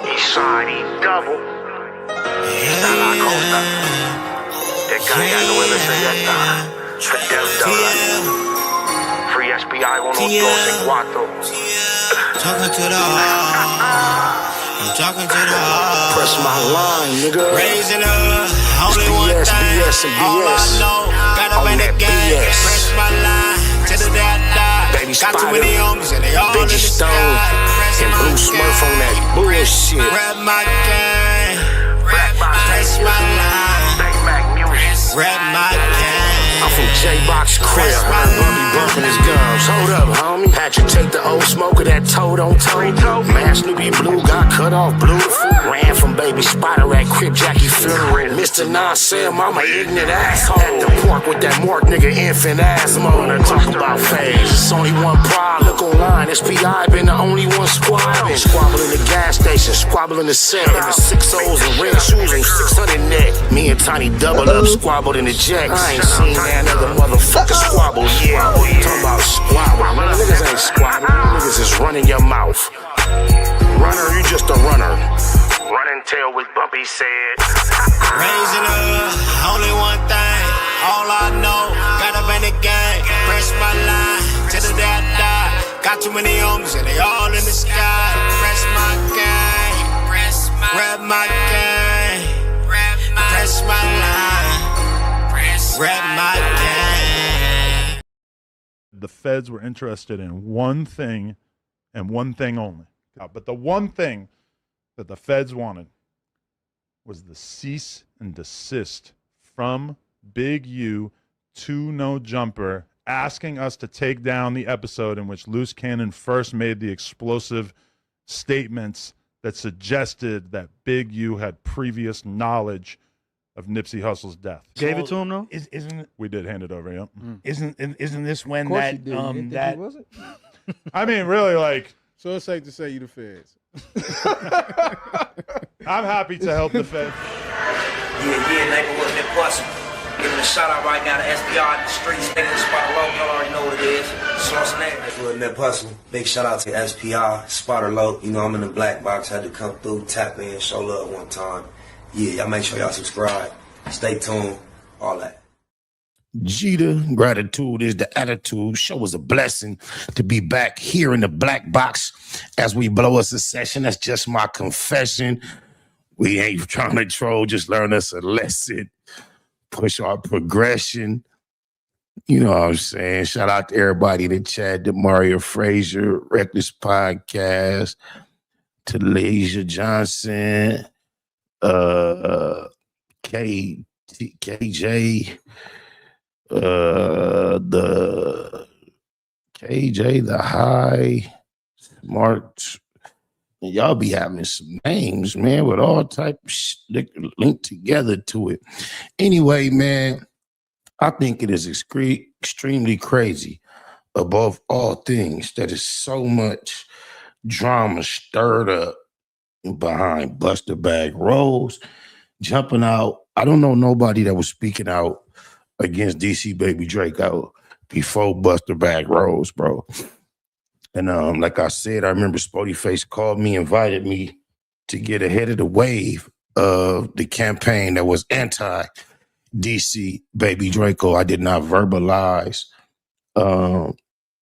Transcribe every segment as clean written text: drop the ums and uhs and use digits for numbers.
Eastside, double. Está la costa. Descargando MCZ. Fidel Dólar. Free SPI 1, 2, and 4. Talking to the heart. I'm talking to the heart. Press my line, nigga. Raising up, only one BS, thing. BS, and All I BS. know, gotta On win the that game. BS. Press my line to the day I die. Baby Got too Spider, many homies and they all in the Biggie sky. Stone, Press and my Blue Smurf on that bullshit. Rap my game. Press my line. Rap my game. I'm from J-Box crib. Bubby bumping his gums. Hold up, homie. Had you take the old smoker that toed on toe. Man, Snoopy Blue got cut off beautiful. Ran from Baby Spider at Crip Jackie funeral. Mr. Nonsense, mama ignorant asshole. At the pork with that mork nigga infant asthma. When I talk about phase, it's only one problem. Look online, SPI been the only one squabbling. Squabble in the gas station, squabble in the set. In the 6 O's and red shoes and 600 net. Me and Tiny double up, squabbled in the jacks. I ain't seen that other motherfucker squabble yet. Talking about squabble. Man, niggas ain't squabble. Niggas is running your mouth. Runner, you just a runner. Running tail with Bumpy said. Raising up, only one thing. All I know, gotta win the game. Press my line to the day I die. Got too many homies and they all in the sky. Press my game. Rap my game. Press my line. Rap my game. The feds were interested in one thing and one thing only. But the one thing that the feds wanted was the cease and desist from Big U to No Jumper, asking us to take down the episode in which Loose Cannon first made the explosive statements that suggested that Big U had previous knowledge of Nipsey Hussle's death. Gave it to him though? Isn't We did hand it over, yeah. isn't this when Of course that you did. You didn't think that he wasn't? I mean, really, like, So it's safe to say you the feds. I'm happy to help the feds. Yeah, neighborhood that pussy. Giving a shout out right now to SPI in the streets, nigga, Spotter Low, y'all already know what it is. Source name. Neighborhood that pussy. Big shout out to SPI, Spotter Low. You know I'm in the black box, had to come through, tap in, show love one time. Yeah, y'all make sure y'all subscribe. Stay tuned, all that. Jeter, gratitude is the attitude. Show is a blessing to be back here in the black box as we blow us a session. That's just my confession. We ain't trying to troll, just learn us a lesson. Push our progression. You know what I'm saying? Shout out to everybody in the chat, to Mario Frazier, Reckless Podcast, to Leisha Johnson, KJ, the KJ, the High, Smart. Y'all be having some names, man, with all type of shit linked together to it. Anyway, man, I think it is extremely crazy, above all things, that is so much drama stirred up behind Buster Bag Rose jumping out. I don't know nobody that was speaking out against DC Baby Draco before Buster Bag Rose, bro. And like I said, I remember Spoety Face called me, invited me to get ahead of the wave of the campaign that was anti-DC Baby Draco. I did not verbalize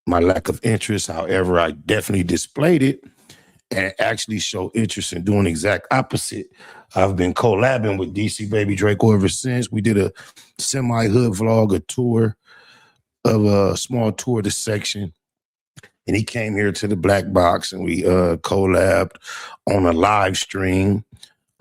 my lack of interest. However, I definitely displayed it and actually show interest in doing the exact opposite. I've been collabing with DC Baby Draco ever since. We did a semi-hood vlog, a tour of a small tour of the section. And he came here to the Black Box and we collabed on a live stream.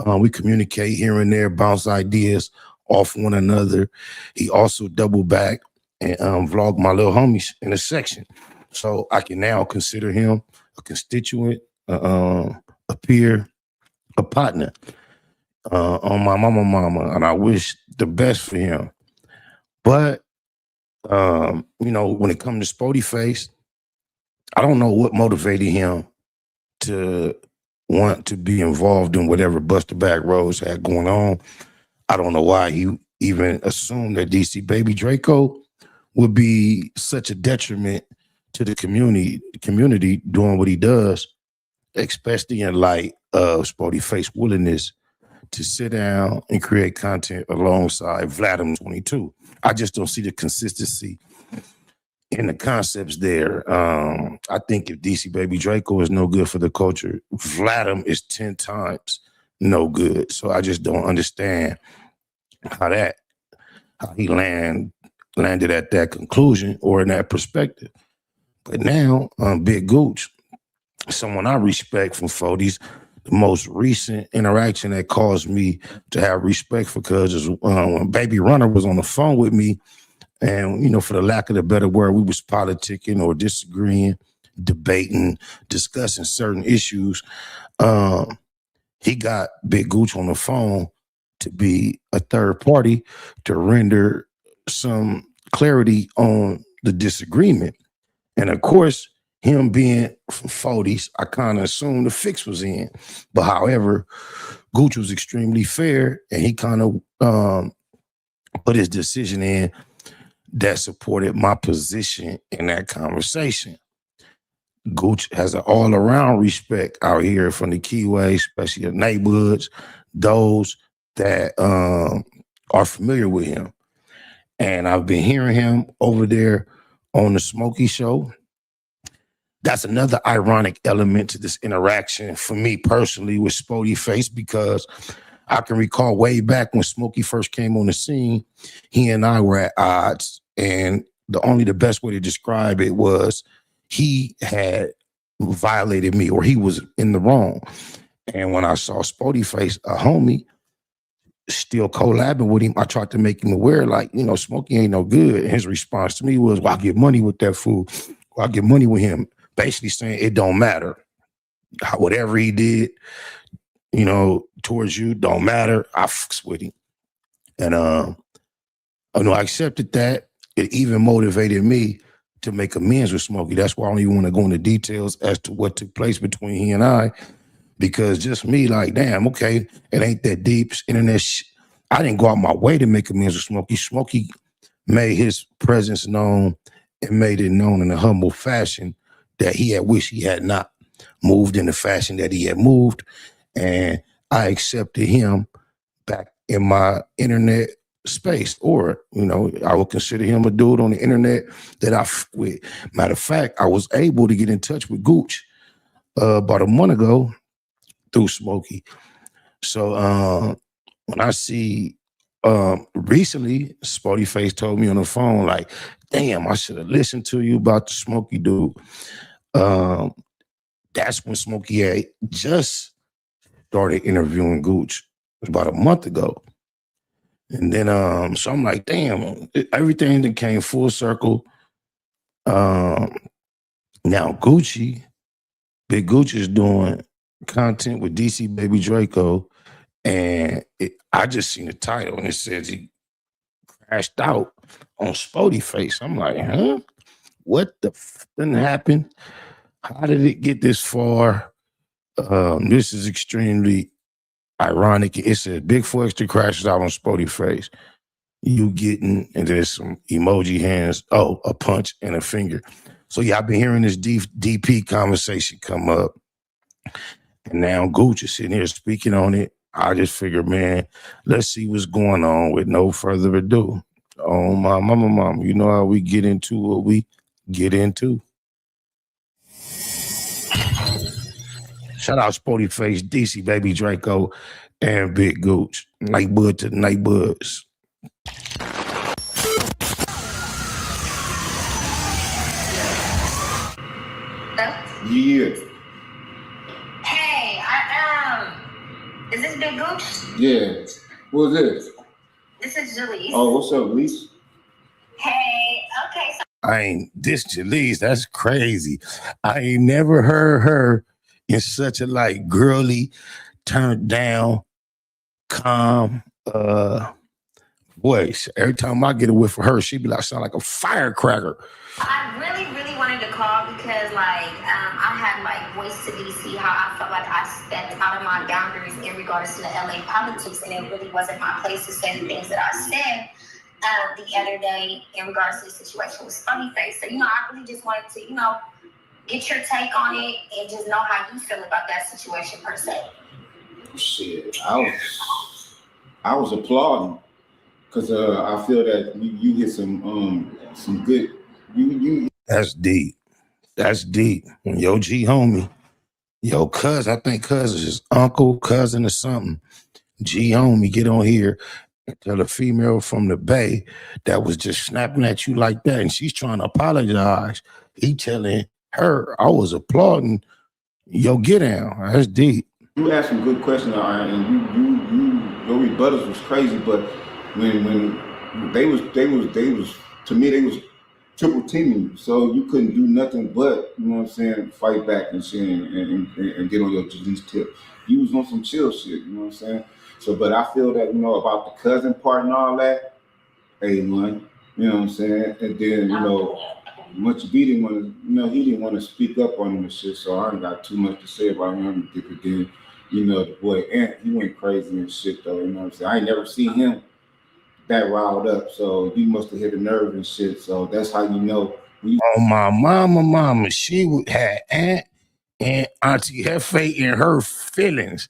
We communicate here and there, bounce ideas off one another. He also doubled back and vlogged my little homies in the section. So I can now consider him a constituent, a peer, a partner on my mama. And I wish the best for him. But, you know, when it comes to Spoety Face, I don't know what motivated him to want to be involved in whatever Buster Bag Rose had going on. I don't know why he even assumed that DC Baby Draco would be such a detriment to the community doing what he does. especially in light of Spoety Face willingness to sit down and create content alongside Vladimir 22. I just don't see the consistency in the concepts there. I think if DC Baby Draco is no good for the culture, Vladimir is 10 times no good. So I just don't understand how he landed at that conclusion or in that perspective. But now, Big Gooch, someone I respect from 40s, the most recent interaction that caused me to have respect for Cuz is when Baby Runner was on the phone with me, and, you know, for the lack of a better word, we was politicking or disagreeing, debating, discussing certain issues. He got Big Gooch on the phone to be a third party to render some clarity on the disagreement. And of course, him being from 40s, I kind of assumed the fix was in. But however, Gooch was extremely fair, and he kind of put his decision in that supported my position in that conversation. Gooch has an all-around respect out here from the Keyway, especially the neighborhoods, those that are familiar with him. And I've been hearing him over there on the Smokey Show. That's another ironic element to this interaction for me personally with Spoety Face, because I can recall way back when Smokey first came on the scene, he and I were at odds. And the best way to describe it was he had violated me, or he was in the wrong. And when I saw Spoety Face, a homie, still collabing with him, I tried to make him aware, like, you know, Smokey ain't no good. And his response to me was, well, I get money with that fool. Well, I get money with him. Basically saying it don't matter. Whatever he did, you know, towards you, don't matter. I fucks with him. And I accepted that. It even motivated me to make amends with Smokey. That's why I don't even want to go into details as to what took place between he and I, because just me, like, damn, okay, it ain't that deep. Internet I didn't go out my way to make amends with Smokey. Smokey made his presence known and made it known in a humble fashion that he had wished he had not moved in the fashion that he had moved. And I accepted him back in my internet space, or, you know, I would consider him a dude on the internet that I with. Matter of fact, I was able to get in touch with Gooch about a month ago through Smokey. So when I see recently, Spoety Face told me on the phone, like, damn, I should have listened to you about the Smokey dude. That's when Smokey had just started interviewing Gooch. It was about a month ago. And then, so I'm like, damn, everything that came full circle. Now Gucci, Big Gucci is doing content with DC Baby Draco. And I just seen the title and it says he crashed out on Spoety Face. I'm like, huh? What the f didn't happen? How did it get this far? This is extremely ironic. It says Big Extra crashes out on Spoety Face. You getting, and there's some emoji hands. Oh, a punch and a finger. So yeah, I've been hearing this DP conversation come up. And now Gooch is sitting here speaking on it. I just figured, man, let's see what's going on with no further ado. Oh, my mama, you know how we get into what we get into. Shout out Spoety Face, DC Baby Draco, and Big Gooch. Night bud to night buds. Yeah. Hey, is this Big Gooch? Yeah. What's this? This is Jalise. Oh, what's up, Lise? Hey, okay. So This Jalise, that's crazy. I ain't never heard her in such a like girly, turned down, calm voice. Every time I get a whiff of her, she be like, sound like a firecracker. I really wanted to call because I had voiced to DC how I felt like I stepped out of my boundaries in regards to the LA politics, and it really wasn't my place to say the things that I said the other day in regards to the situation with Spoety Face. So, I really just wanted to, get your take on it and just know how you feel about that situation per se. Shit, I was applauding because I feel that you get some good. That's deep. That's deep. When your G homie, yo cuz, I think cuz is his uncle, cousin, or something. G homie get on here and tell a female from the Bay that was just snapping at you like that, and she's trying to apologize. He telling her, I was applauding your get down. That's deep. You asked some good questions, and your rebuttals was crazy. But when they was to me they was triple teaming you, so you couldn't do nothing but, you know what I'm saying, fight back and shit and get on your police tip. You was on some chill shit, you know what I'm saying. So, but I feel that, you know, about the cousin part and all that, A1, you know what I'm saying, and then, you know, Much B didn't want to, you know, he didn't want to speak up on him and shit, so I ain't got too much to say about him. But then, you know, the boy Ant, he went crazy and shit though, you know what I'm saying. I ain't never seen him that riled up, so he must have hit a nerve and shit. So that's how you know. Oh, my mama, she had Aunt and Auntie Hefe in her feelings.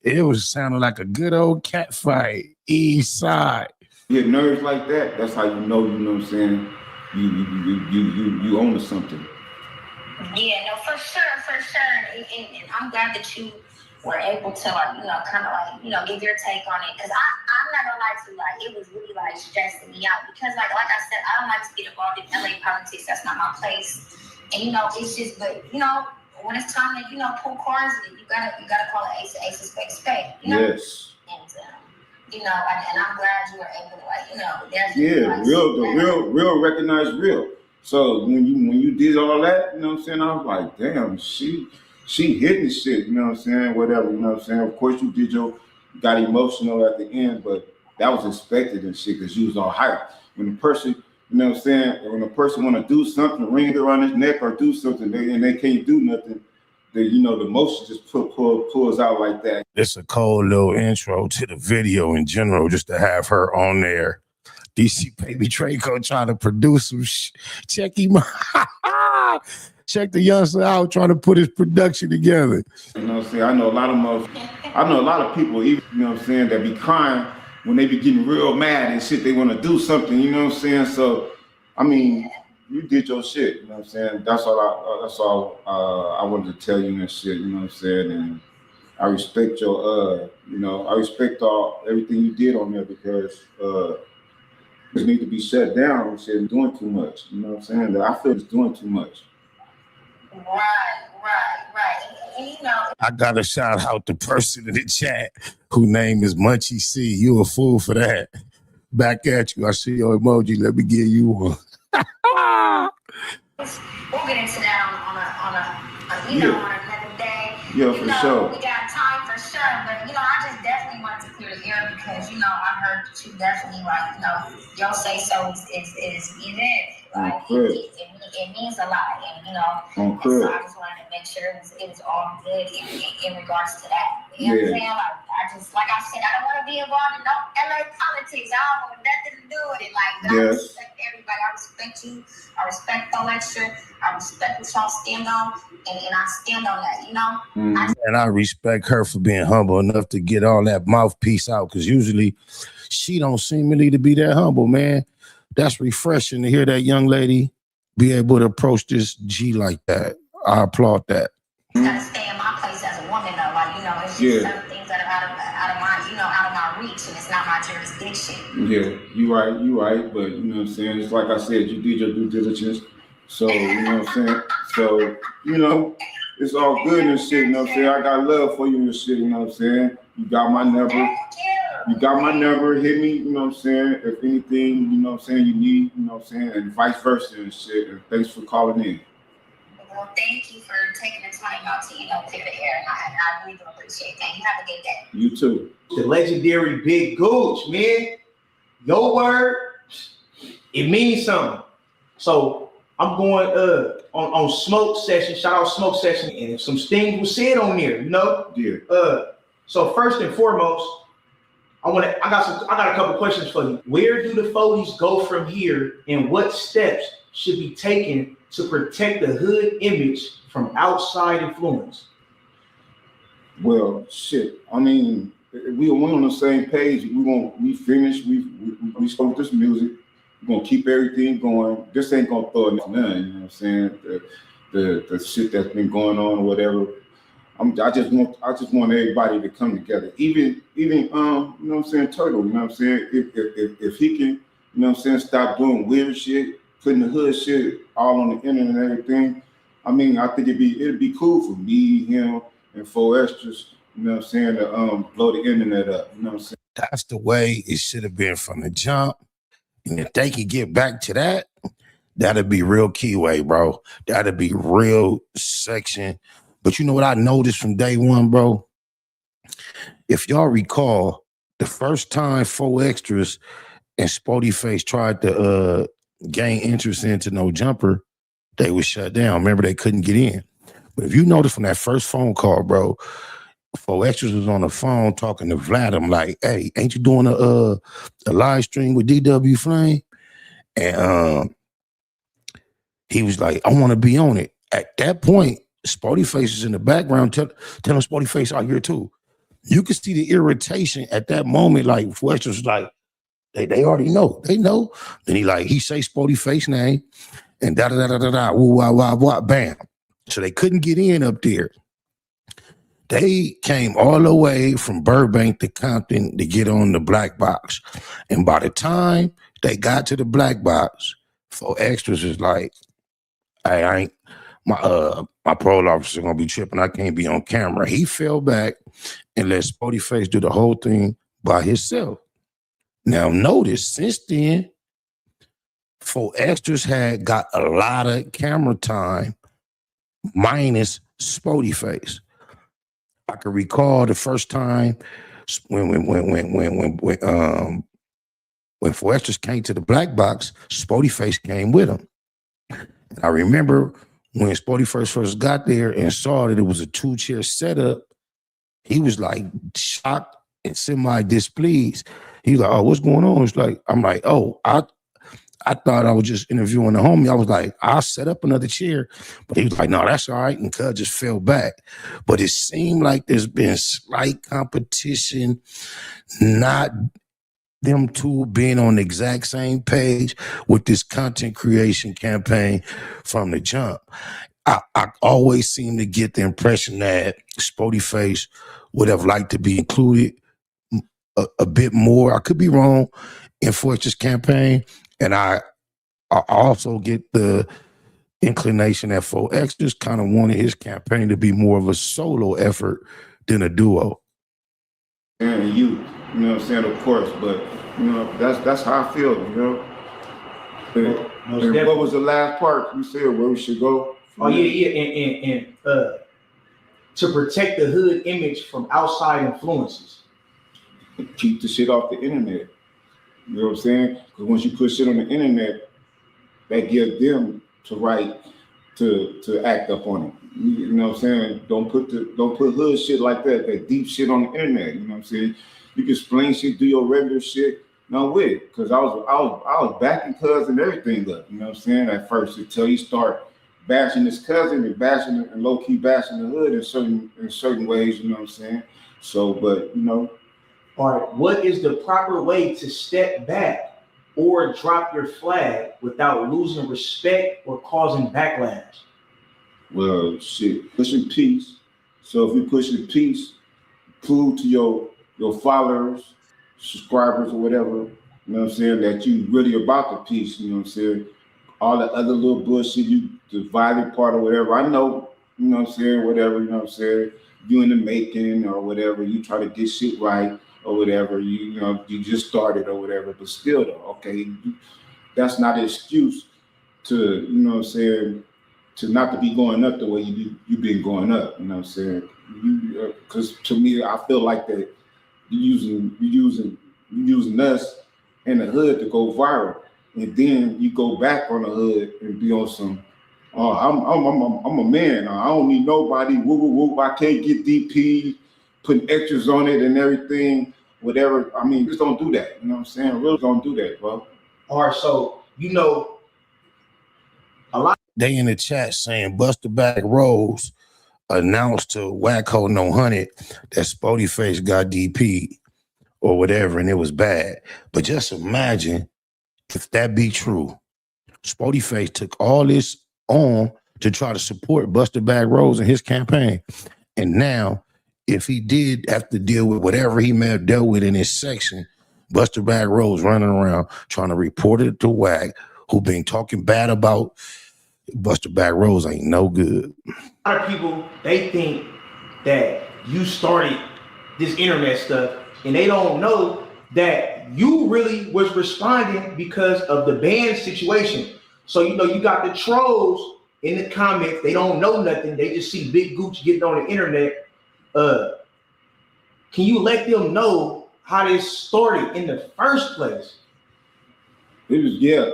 It was sounding like a good old cat fight, east side. Hit nerves like that, that's how you know what I'm saying, you own something. Yeah, no, for sure. And I'm glad that you were able to, like, you know, kind of like, you know, give your take on it. Because I'm not gonna lie to you, like, it was really like stressing me out. Because like I said, I don't like to get involved in LA politics. That's not my place. And you know, it's just, but you know, when it's time to, you know, pull cards, you gotta call it ace of spade, you know? Yes. And you know, and I'm glad you were able to, like, you know, real recognize real. So when you did all that, you know what I'm saying, I was like, damn, she hitting shit, you know what I'm saying, whatever, you know what I'm saying. Of course you got emotional at the end, but that was expected and shit because you was all hyped. When the person, you know what I'm saying, when a person want to do something, ring it around his neck or do something, and they can't do nothing, you know, the emotion just pulls out like that. It's a cold little intro to the video in general, just to have her on there. DC Baby Draco trying to produce some check him check the youngster out trying to put his production together. You know what I'm saying? I know a lot of people, even, you know what I'm saying, that be crying when they be getting real mad and shit. They want to do something, you know what I'm saying? So, I mean, you did your shit, you know what I'm saying? That's all I wanted to tell you and shit, you know what I'm saying? And I respect your, you know, I respect everything you did on there because it need to be shut down and shit, doing too much, you know what I'm saying? That I feel it's doing too much. Right. And you know, I gotta shout out the person in the chat whose name is Munchie C. You a fool for that. Back at you. I see your emoji. Let me give you one. We'll get into that on another day. Yeah, for sure. We got time for sure, but you know, I just definitely wanted to clear the air because, you know, I heard that you definitely, like, you know, your say so is event. Like it means a lot, and you know, and so I just wanted to make sure it was all good in regards to that. You know what I'm saying? Like I said, I don't want to be involved in no LA politics. I don't want nothing to do with it. Like, but I respect everybody. I respect you. I respect the lecture. I respect what y'all stand on, and I stand on that. You know. And I respect her for being humble enough to get all that mouthpiece out, because usually she don't seemingly to be that humble, man. That's refreshing to hear that young lady be able to approach this G like that. I applaud that. You gotta stay in my place as a woman, though. Like, you know, it's just certain things that are out of my, you know, out of my reach, and it's not my jurisdiction. Yeah, you right. But you know what I'm saying? It's like I said, you did your due diligence. So, you know what I'm saying? So, you know, it's all good and shit, you know what I'm saying? I got love for you and shit, you know what I'm saying? You got my number. You got my number, hit me, you know what I'm saying? If anything, you know what I'm saying, you need, you know what I'm saying, and vice versa and shit. And thanks for calling in. Well, thank you for taking the time out to, you know, clear the air. And I really do appreciate that. You have a good day. You too. The legendary Big Gooch, man. Your word, it means something. So I'm going on Smoke Session, shout out Smoke Session, and some things was said on there, you know? Yeah. So first and foremost, I got a couple questions for you. Where do the Foleys go from here, and what steps should be taken to protect the hood image from outside influence? Well, shit. I mean, we on the same page. We finished. We spoke this music. We're gonna keep everything going. This ain't gonna throw none. You know what I'm saying? The shit that's been going on or whatever. I just want everybody to come together. Even you know what I'm saying, Turtle, you know what I'm saying? If he can, you know what I'm saying, stop doing weird shit, putting the hood shit all on the internet and everything. I mean, I think it'd be cool for me, him, and 4 extras, you know what I'm saying, to blow the internet up. You know what I'm saying? That's the way it should have been from the jump. And if they could get back to that, that'd be real keyway, bro. That'd be real section. But you know what I noticed from day one, bro? If y'all recall, the first time 4 extras and Spoety Face tried to gain interest into No Jumper, they was shut down. Remember, they couldn't get in. But if you notice from that first phone call, bro, 4 extras was on the phone talking to Vlad. I'm like, hey, ain't you doing a live stream with DW Flame? And he was like, I want to be on it. At that point, Spoety Face is in the background telling Spoety Face, I'm here too. You can see the irritation at that moment. Like, 4 extras was like, they already know. They know. Then he say Spoety Face name and da-da-da-da-da-da, woo, wah, wah, wah, bam. So they couldn't get in up there. They came all the way from Burbank to Compton to get on the BLACBOX. And by the time they got to the BLACBOX, 4 extras is like, hey, I ain't, my parole officer gonna be tripping. I can't be on camera. He fell back and let Spoety Face do the whole thing by himself. Now notice, since then, 4 extras had got a lot of camera time minus Spoety Face. I can recall the first time when 4 extras came to the BLACBOX, Spoety Face came with him. And I remember when Spoety first got there and saw that it was a 2-chair setup, he was like shocked and semi-displeased. He was like, oh, what's going on? It's like, I'm like, oh, I thought I was just interviewing the homie. I was like, I'll set up another chair. But he was like, no, that's all right. And Cuz just fell back. But it seemed like there's been slight competition, not them two being on the exact same page with this content creation campaign from the jump. I always seem to get the impression that Spoety Face would have liked to be included a bit more. I could be wrong in Fortune's campaign. And I also get the inclination that 4 extras kind of wanted his campaign to be more of a solo effort than a duo. And you know what I'm saying, of course, but you know, that's how I feel, you know. And what was the last part you said where we should go? Oh yeah, and to protect the hood image from outside influences. Keep the shit off the internet. You know what I'm saying? Because once you put shit on the internet, that gives them the right to act up on it. You know what I'm saying? Don't put hood shit like that deep shit on the internet. You know what I'm saying? You can explain shit, do your regular shit. No with, because I was backing Cuz and everything up. You know what I'm saying? At first, until you start bashing his cousin and bashing and low key bashing the hood in certain ways. You know what I'm saying? So, but you know. All right, what is the proper way to step back or drop your flag without losing respect or causing backlash? Well, shit, pushing peace. So if you're pushing peace, prove to your followers, subscribers, or whatever, you know what I'm saying, that you really about the peace, you know what I'm saying? All the other little bullshit, the violent part or whatever, I know, you know what I'm saying, whatever, you know what I'm saying, you in the making or whatever, you try to get shit right, or whatever, you know, you just started or whatever, but still though, okay, that's not an excuse to, you know what I'm saying, to not to be going up the way you've been going up, you know what I'm saying? Because to me, I feel like that you're using us in the hood to go viral, and then you go back on the hood and be on some, oh, I'm a man, I don't need nobody, whoop, whoop, whoop, I can't get DP, putting extras on it and everything, whatever. I mean, just don't do that. You know what I'm saying? Really don't do that, bro. All right, so, you know, they in the chat saying Buster Back Rose announced to Wacko No 100 that Spoety Face got DP or whatever, and it was bad. But just imagine if that be true. Spoety Face took all this on to try to support Buster Back Rose in his campaign. And now, if he did have to deal with whatever he may have dealt with in his section, Buster Back Rose running around trying to report it to Wack, who been talking bad about Buster Back Rose ain't no good. A lot of people, they think that you started this internet stuff and they don't know that you really was responding because of the ban situation. So, you know, you got the trolls in the comments, they don't know nothing. They just see Big Gooch getting on the internet. Can you let them know how this started in the first place? It was, yeah.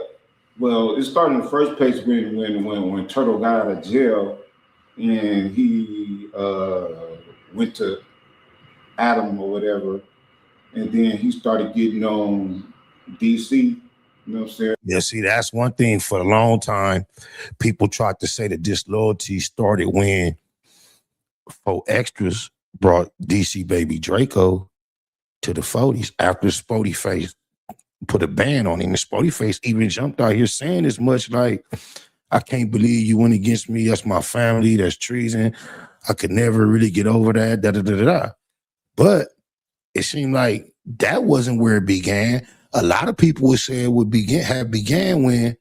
Well, it started in the first place when Turtle got out of jail and he went to Adam or whatever, and then he started getting on DC. You know what I'm saying? Yeah, see, that's one thing for a long time. People tried to say that disloyalty started when 4 Extras brought DC Baby Draco to the 40s after Spoety Face put a ban on him. And Spoety Face even jumped out here saying as much like, I can't believe you went against me. That's my family. That's treason. I could never really get over that. Da da da da da. But it seemed like that wasn't where it began. A lot of people would say it would began when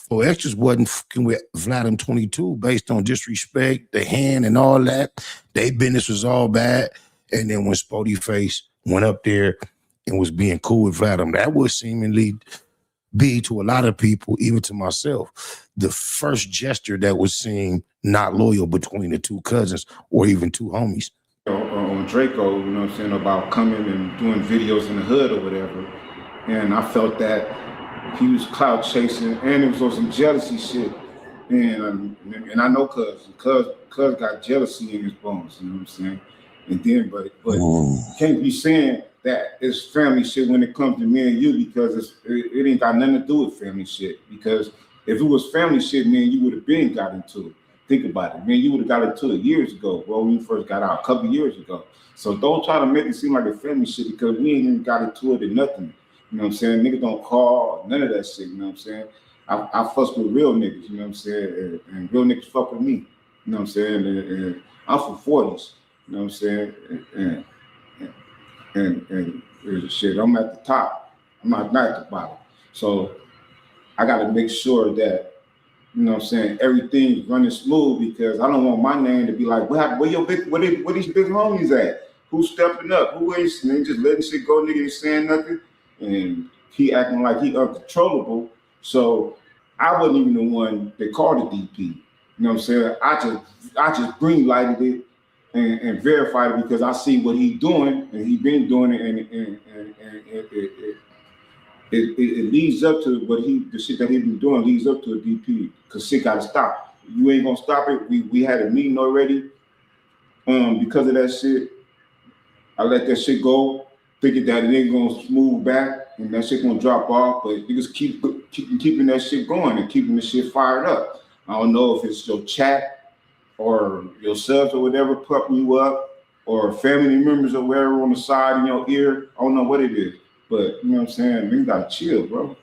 4 Extras wasn't fucking with Vladimir 22 based on disrespect, the hand and all that. Their business was all bad. And then when Spoety Face went up there and was being cool with Vladimir, that would seemingly be to a lot of people, even to myself, the first gesture that would seem not loyal between the two cousins or even two homies. On Draco, you know what I'm saying, about coming and doing videos in the hood or whatever. And I felt that he was clout chasing and it was on some jealousy shit. And I know Cuz got jealousy in his bones, you know what I'm saying? And then, but you can't be saying that it's family shit when it comes to me and you, because it ain't got nothing to do with family shit. Because if it was family shit, man, you would have been got into it. Think about it, man. You would have got into it years ago, bro, when you first got out, a couple years ago. So don't try to make it seem like a family shit, because we ain't even got into it or nothing. You know what I'm saying? Niggas don't call, none of that shit, you know what I'm saying? I fuss with real niggas, you know what I'm saying? And real niggas fuck with me, you know what I'm saying? And I'm from 40s, you know what I'm saying? And shit, I'm at the top. I'm not at the bottom. So I got to make sure that, you know what I'm saying, everything's running smooth, because I don't want my name to be like, what happened? Where these big homies at? Who's stepping up? Who is? And they just letting shit go, nigga ain't saying nothing. And he acting like he uncontrollable. So I wasn't even the one that called the DP. You know what I'm saying? I just green lighted it and verified it, because I see what he's doing and he been doing it, and it leads up to the shit that he been doing leads up to a DP, because shit gotta stop. You ain't gonna stop it. We had a meeting already. Because of that shit, I let that shit go, thinking that it ain't gonna smooth back and that shit gonna drop off, but niggas keeping that shit going and keeping the shit fired up. I don't know if it's your chat or your subs or whatever pumping you up, or family members or whatever on the side in your ear. I don't know what it is, but you know what I'm saying? You gotta chill, bro.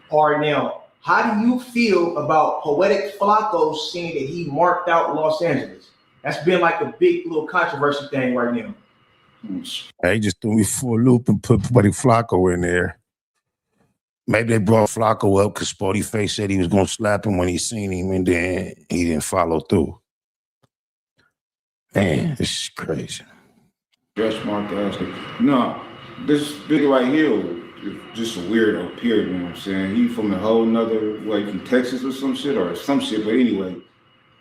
All right, now, how do you feel about Poetic Flacco saying that he marked out Los Angeles? That's been like a big little controversy thing right now. They just threw me for a loop and put Poetic Flacco in there. Maybe they brought Flacco up because Spoety Face said he was going to slap him when he seen him, and then he didn't follow through. Man, this is crazy. Stretch mark Ashley. No, this big right here is just a weirdo, period, you know what I'm saying? He from a whole nother, from Texas or some shit, but anyway,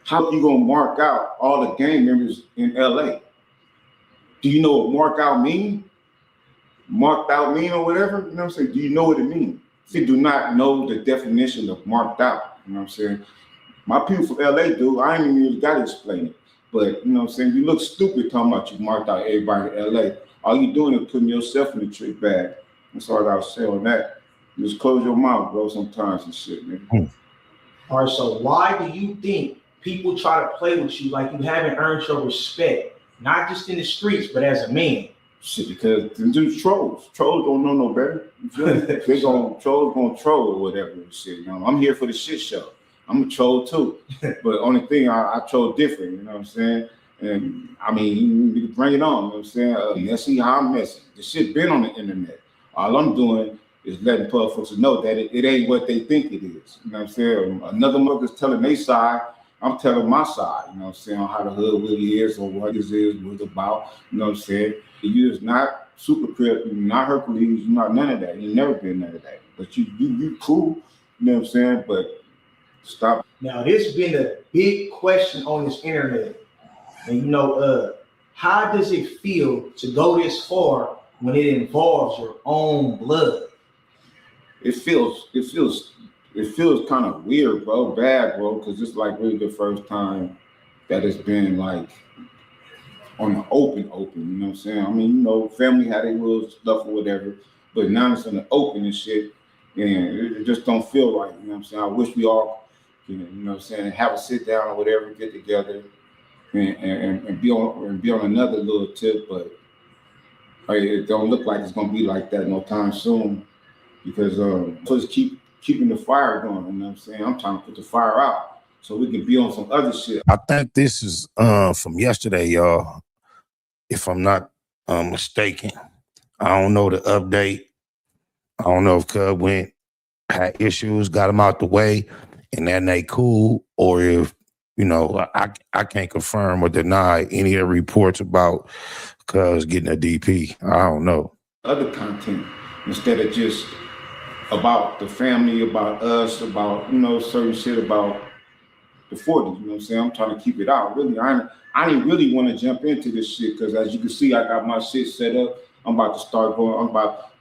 how you gonna mark out all the gang members in LA? Do you know what mark out mean? Marked out mean or whatever? You know what I'm saying? Do you know what it means? If you do not know the definition of marked out, you know what I'm saying? My people from LA do. I ain't even really got to explain it. But, you know what I'm saying? You look stupid talking about you marked out everybody in LA. All you doing is putting yourself in the trick bag. That's all I was saying on that. Just close your mouth, bro, sometimes and shit, man. All right, so why do you think people try to play with you like you haven't earned your respect, not just in the streets, but as a man? Shit, because them dudes trolls. Trolls don't know no better. You feel me? Trolls gonna troll or whatever and shit. You know, I'm here for the shit show. I'm a troll too. But only thing I troll different, you know what I'm saying? And I mean, you can bring it on, you know what I'm saying? Messy how I'm messy. The shit been on the internet. All I'm doing is letting folks know that it ain't what they think it is. You know what I'm saying? Another mother's telling their side, I'm telling my side, you know what I'm saying, on how the hood really is or what this is, what it's about, you know what I'm saying? You is not super crip, you're not Hercules, you're not none of that. You've never been none of that. But you cool, you know what I'm saying? But stop. Now, this has been a big question on this internet. And you know, how does it feel to go this far when it involves your own blood? It feels kind of weird, bro, bad, bro, because it's like really the first time that it's been like on the open, you know what I'm saying? I mean, you know, family had their little stuff or whatever, but now it's in the open and shit, and it just don't feel right, you know what I'm saying? I wish we all, you know what I'm saying, have a sit down or whatever, get together and be on another little tip, but it don't look like it's gonna be like that no time soon, because just keeping the fire going, you know what I'm saying? I'm trying to put the fire out so we can be on some other shit. I think this is from yesterday, y'all, if I'm not mistaken. I don't know the update. I don't know if Cub had issues, got him out the way, and then they cool, or if, you know, I can't confirm or deny any of the reports about Cuz getting a DP. I don't know. Other content instead of just about the family, about us, about, you know, certain shit about the 40s, you know what I'm saying? I'm trying to keep it out. Really, I didn't really want to jump into this shit because as you can see, I got my shit set up. I'm about to start going, I'm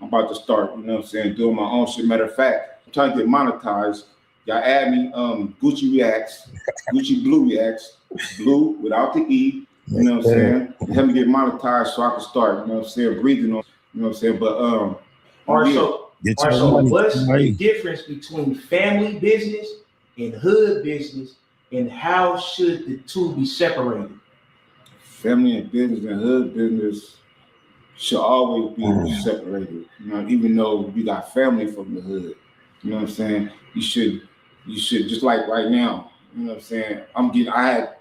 about to start, you know what I'm saying, doing my own shit. Matter of fact, I'm trying to get monetized. Y'all add me Gucci Reacts, Gucci Blue Reacts, Blue without the E, you know what I'm saying? Help me get monetized so I can start, you know what I'm saying, breathing on, you know what I'm saying? But all right, so what's the difference between family business and hood business, and how should the two be separated? Family and business and hood business should always be separated. You know, even though you got family from the hood, you know what I'm saying? You should just like right now, you know what I'm saying? I had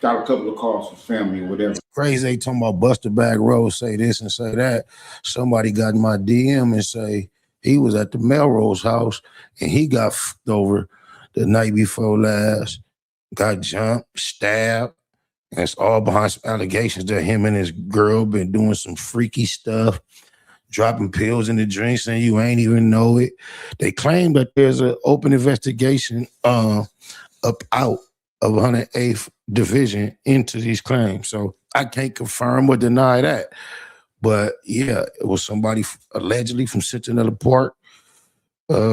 got a couple of calls from family or whatever. Crazy, they talking about Buster Bag Rose, say this and say that. Somebody got in my DM and say he was at the Melrose house and he got f***ed over the night before last, got jumped, stabbed, and it's all behind some allegations that him and his girl been doing some freaky stuff, dropping pills in the drinks and you ain't even know it. They claim that there's an open investigation up out of 108th Division into these claims. So I can't confirm or deny that. But yeah, it was somebody allegedly from Centinela Park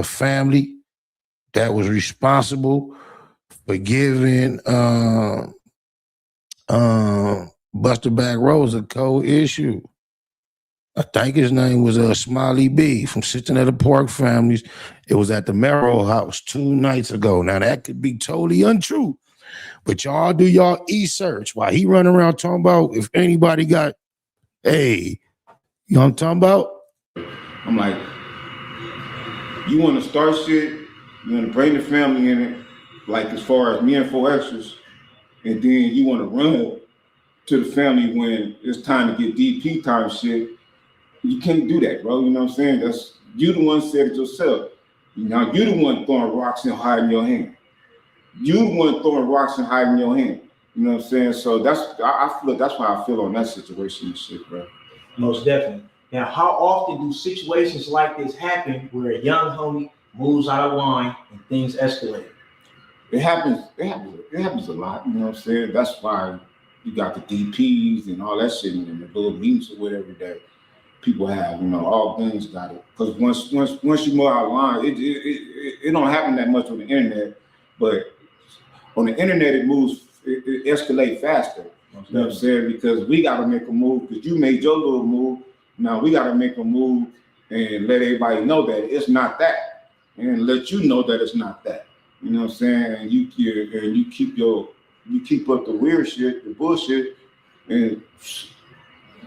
family that was responsible for giving Buster Bag Rose a co-issue. I think his name was Smiley B from Centinela Park Families. It was at the Merrill House 2 nights ago. Now that could be totally untrue, but y'all do y'all e-search while he running around talking about if anybody got, hey, you know what I'm talking about? I'm like, you want to start shit, you want to bring the family in it, like as far as me and 4 extras, and then you want to run to the family when it's time to get DP time shit. You can't do that, bro. You know what I'm saying? That's you the one said it yourself. Now you the one throwing rocks and hiding your hand. You the one throwing rocks and hiding your hand. You know what I'm saying? So I feel that's how I feel on that situation and shit, bro. Most definitely. Now, how often do situations like this happen where a young homie moves out of line and things escalate? It happens a lot, you know what I'm saying? That's why you got the DPs and all that shit and the little meetings or whatever that people have, you know, all things got it. Because once you move out of line, it don't happen that much on the internet, but on the internet it escalates faster. You know what I'm saying? Because we got to make a move, because you made your little move. Now we got to make a move and let everybody know that it's not that, and let you know that it's not that. You know what I'm saying? And you keep up the weird shit, the bullshit, and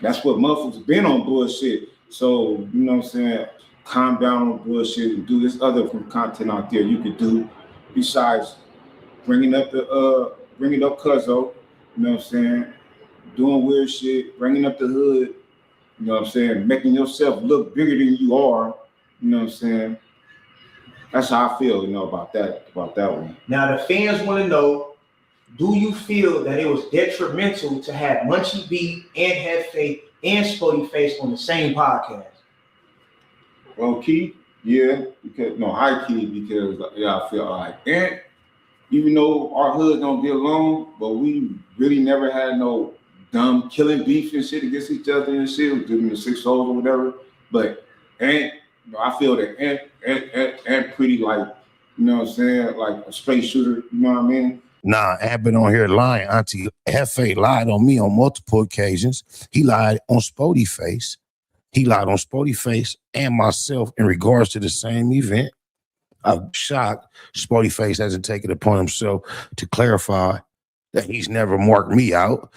that's what motherfuckers been on bullshit. So, you know what I'm saying? Calm down on bullshit and do this other content out there you could do besides bringing up Cuzzo, you know what I'm saying? Doing weird shit, bringing up the hood, you know what I'm saying? Making yourself look bigger than you are, you know what I'm saying? That's how I feel, you know, about that one. Now the fans want to know, do you feel that it was detrimental to have Munchie B and Hefe and Spoety Face on the same podcast? Low key, yeah, high key, because I feel like, and even though our hoods don't get along, but we really never had no dumb killing beef and shit against each other and shit, doing the 6 holes or whatever. But I feel that Ant pretty, like, you know what I'm saying, like a straight shooter, you know what I mean? Nah, Ant been on here lying. Auntie Hefe lied on me on multiple occasions. He lied on Spoety Face. He lied on Spoety Face and myself in regards to the same event. I'm shocked Spoety Face hasn't taken it upon himself to clarify that he's never marked me out.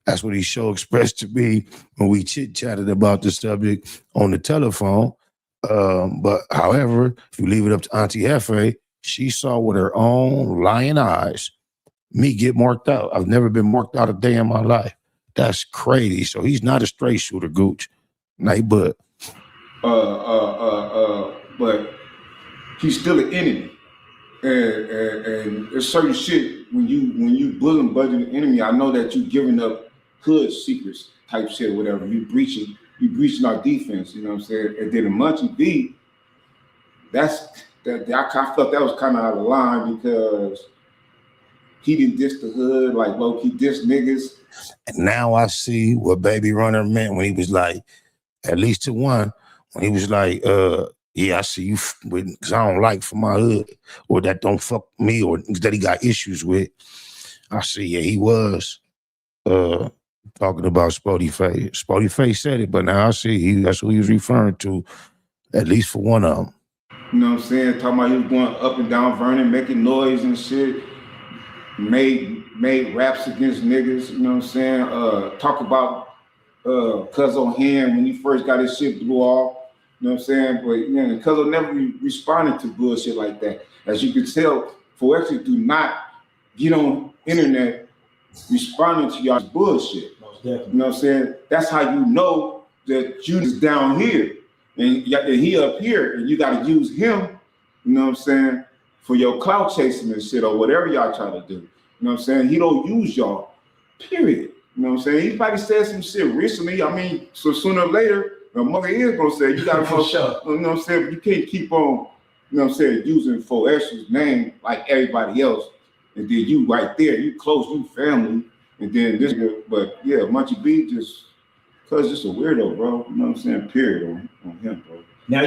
That's what he expressed to me when we chit-chatted about the subject on the telephone. But however, if you leave it up to Auntie Hefe, she saw with her own lying eyes me get marked out. I've never been marked out a day in my life. That's crazy. So he's not a straight shooter, Gooch. But he's still an enemy. And there's certain shit when you bullying budget an enemy, I know that you giving up hood secrets type shit or whatever. You breaching our defense, you know what I'm saying? And then the Munchie B, I felt that was kind of out of line because he didn't diss the hood, like low-key diss niggas. And now I see what Baby Runner meant when he was like, at least to one, when he was like, yeah, I see you because I don't like for my hood, or that don't fuck me, or that he got issues with. I see, yeah, he was talking about Spoety Face. Spoety Face said it, but now I see that's who he was referring to, at least for one of them. You know what I'm saying? Talking about he was going up and down Vernon, making noise and shit. Made raps against niggas, you know what I'm saying? Talk about Cuzzo Hand when he first got his shit blew off, you know what I'm saying? But Cuzzo never responded to bullshit like that. As you can tell, Foexy do not get on internet responding to y'all's bullshit. You know what I'm saying? That's how you know that you is down here and he up here, and you got to use him, you know what I'm saying, for your clout chasing and shit or whatever y'all try to do. You know what I'm saying? He don't use y'all, period. You know what I'm saying? He probably said some shit recently. I mean, so sooner or later, the mother is gonna say, you gotta go, sure. You know what I'm saying? But you can't keep on, you know what I'm saying, using Foexy's name like everybody else. And then you right there, you close, you family. And then this, but yeah, Munchie B just a weirdo, bro. You know what I'm saying? Period on him, bro. Now,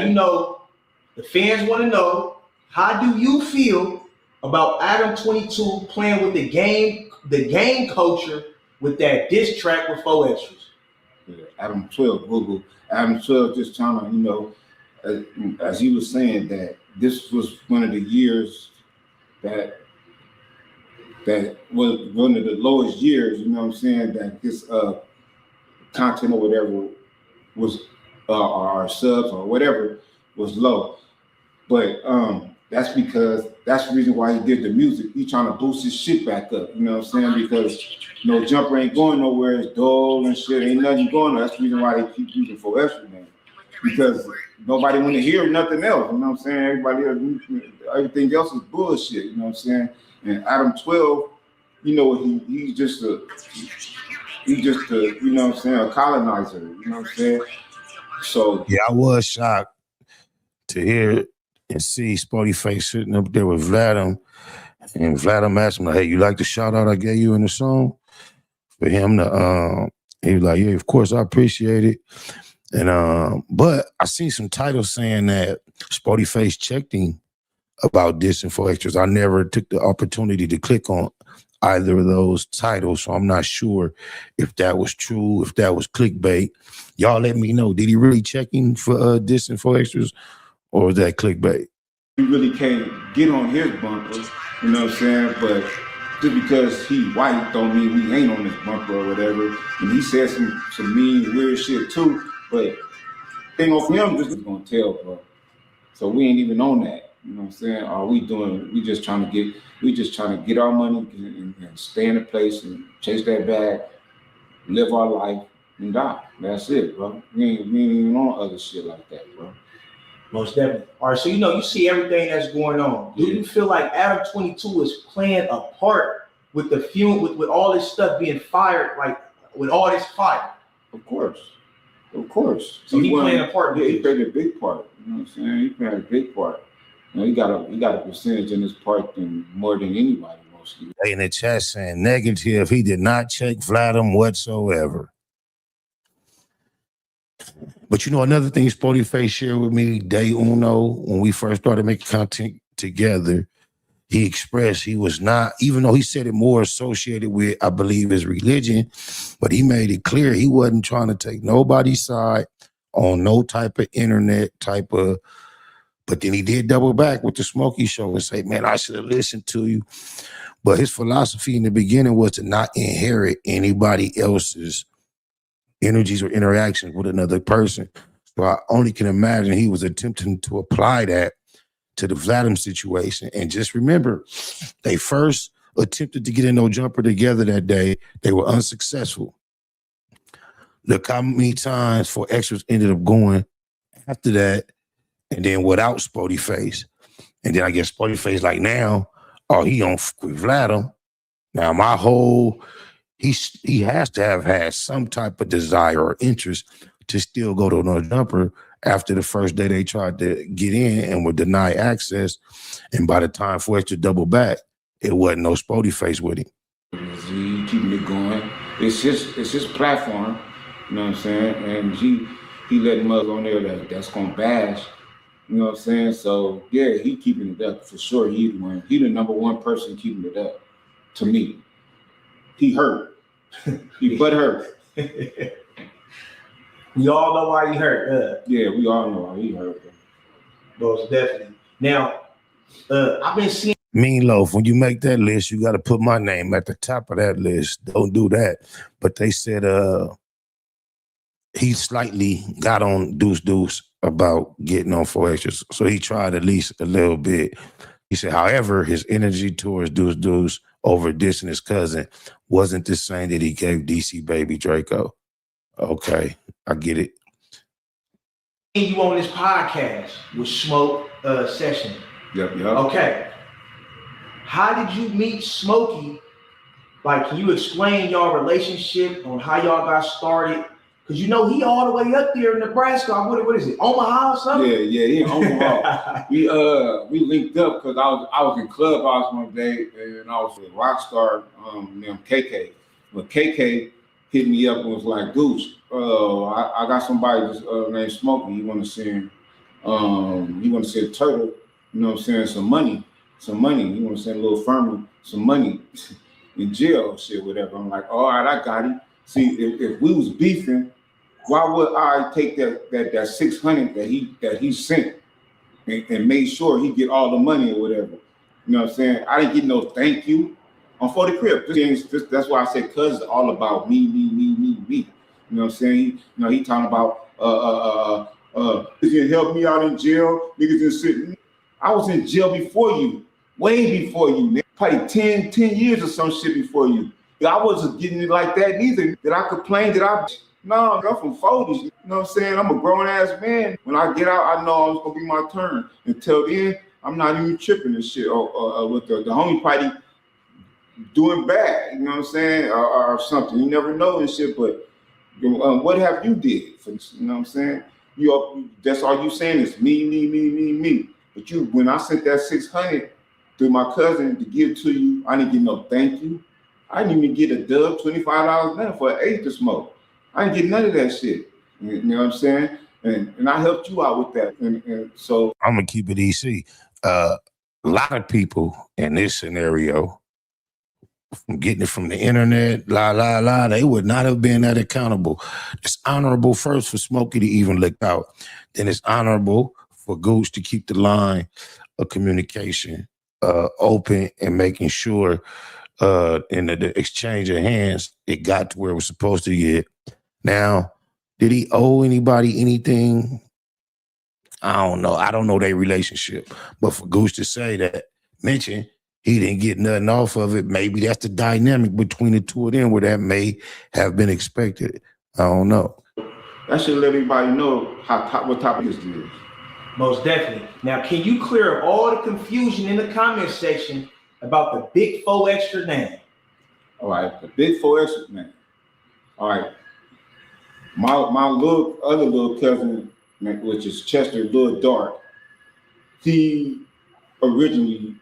the fans want to know, how do you feel about Adam 22 playing with the game culture with that diss track with 4 Extras? Yeah, Adam 12, Google. Adam 12 just trying to, as he was saying, that this was one of the years that was one of the lowest years, you know what I'm saying, that his content or whatever was, our subs or whatever was low. But that's the reason why he did the music. He trying to boost his shit back up, you know what I'm saying? Because Jumper ain't going nowhere, it's dull and shit, ain't nothing going on. That's the reason why they keep using 4 Extra name. Because nobody want to hear nothing else, you know what I'm saying? Everything else is bullshit, you know what I'm saying? And Adam 12, he's just a, you know what I'm saying, a colonizer, you know what I'm saying? So yeah, I was shocked to hear and see Spoety Face sitting up there with Vladim, and Vladim asked him, hey, you like the shout out I gave you in the song? For him to, he was like, yeah, of course, I appreciate it. And but I seen some titles saying that Spoety Face checked him about dissing 4 Extras. I never took the opportunity to click on either of those titles, so I'm not sure if that was true, if that was clickbait. Y'all let me know. Did he really check him for dissing 4 Extras, or was that clickbait? You really can't get on his bumper You know what I'm saying? But just because he white don't mean we ain't on this bumper or whatever. And he said some mean, weird shit too. But thing off him just is gonna tell, bro. So we ain't even on that. You know what I'm saying? All we just trying to get our money and stay in a place and chase that bag, live our life, and die. That's it, bro. We ain't even on other shit like that, bro. Most definitely. All right, so you see everything that's going on. Do you feel like Adam 22 is playing a part with the with all this stuff being fired, like with all this fire? Of course. So he playing a part. Yeah, he played a big part. You know what I'm saying? He played a big part. You know, he got a percentage in his part more than anybody mostly. In the chat saying negative, he did not check Vladimir whatsoever. But another thing Spoety Face shared with me day uno, when we first started making content together, he expressed he was not, even though he said it more associated with, I believe, his religion, but he made it clear he wasn't trying to take nobody's side on no type of internet but then he did double back with the Smokey Show and say, man, I should have listened to you. But his philosophy in the beginning was to not inherit anybody else's energies or interactions with another person. So I only can imagine he was attempting to apply that to the Vladimir situation. And just remember, they first attempted to get in no jumper together that day. They were unsuccessful. Look how many times 4Xers ended up going after that, and then without Spoety Face. And then I guess Spoety Face like now, he on with Vladimir. Now my whole, he has to have had some type of desire or interest to still go to no jumper after the first day they tried to get in and were denied access. And by the time 4X double back, it wasn't no Spoety Face with him. He keeping it going. It's his platform, you know what I'm saying? And he letting mother on there that's gonna bash, you know what I'm saying? So yeah, he keeping it up for sure. He the number one person keeping it up to me. He hurt. He butt hurt. We all know why he hurt. Yeah, we all know why he hurt. Most definitely. Now, I've been seeing Meatloaf, when you make that list, you got to put my name at the top of that list. Don't do that. But they said he slightly got on Deuce about getting on 4Xers. So he tried at least a little bit. He said, however, his energy towards Deuce over dissing his cousin wasn't the same that he gave DC Baby Draco. Okay, I get it. You on this podcast with Smoke Session. Yep. Okay. How did you meet Smokey? Like, can you explain y'all relationship on how y'all got started? Because he all the way up there in Nebraska. What is it? Omaha or something? Yeah, he in Omaha. we linked up because I was in Clubhouse one day and I was with Rockstar, named KK. But KK hit me up and was like, Goose, I got somebody named Smokey. You want to send Turtle, you know what I'm saying, some money. You want to send a little Furman some money in jail, shit, whatever. I'm like, all right, I got him. See, if we was beefing, why would I take that 600 that he sent and made sure he get all the money or whatever? You know what I'm saying? I didn't get no thank you on For the Crib. That's why I said, cuz it's all about me. You know what I'm saying? He talking about niggas didn't help me out in jail. Niggas didn't sit. I was in jail before you, way before you, man. Probably 10 years or some shit before you. I wasn't getting it like that neither. Did I complain? No, I'm from 40s. You know what I'm saying? I'm a grown ass man. When I get out, I know it's gonna be my turn. Until then, I'm not even tripping and shit. With the homie party doing bad, you know what I'm saying? Or something. You never know and shit, but what have you did? You know what I'm saying? That's all you saying is me. But when I sent that 600 through my cousin to give to you, I didn't get no thank you. I didn't even get a dub, $25 now for an eighth to smoke. I didn't get none of that shit. You know what I'm saying? And I helped you out with that. And so I'm gonna keep it easy. A lot of people in this scenario, getting it from the internet, they would not have been that accountable. It's honorable first for Smokey to even lick out. Then it's honorable for Goose to keep the line of communication open and making sure in the exchange of hands, it got to where it was supposed to get. Now, did he owe anybody anything? I don't know. I don't know their relationship. But for Goose to say that, mention he didn't get nothing off of it, maybe that's the dynamic between the two of them where that may have been expected. I don't know. That should let everybody know what topic this is. Most definitely. Now, can you clear up all the confusion in the comment section about the Big 4 Extra name? All right, the Big 4 Extra name. All right. My other little cousin, which is Chester Lil Dark, he originally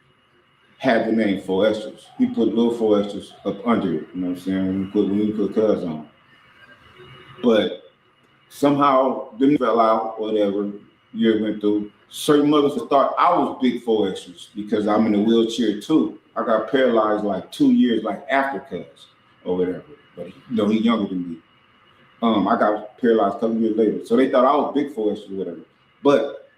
had the name 4 Extras. He put little 4 Extras up under it, you know what I'm saying? When we put cuz on. But somehow them fell out, whatever, year went through. Certain mothers thought I was Big 4 Extras because I'm in a wheelchair too. I got paralyzed like 2 years like after cuz or whatever. But he's younger than me. I got paralyzed a couple years later. So they thought I was Big 4 Extras or whatever. But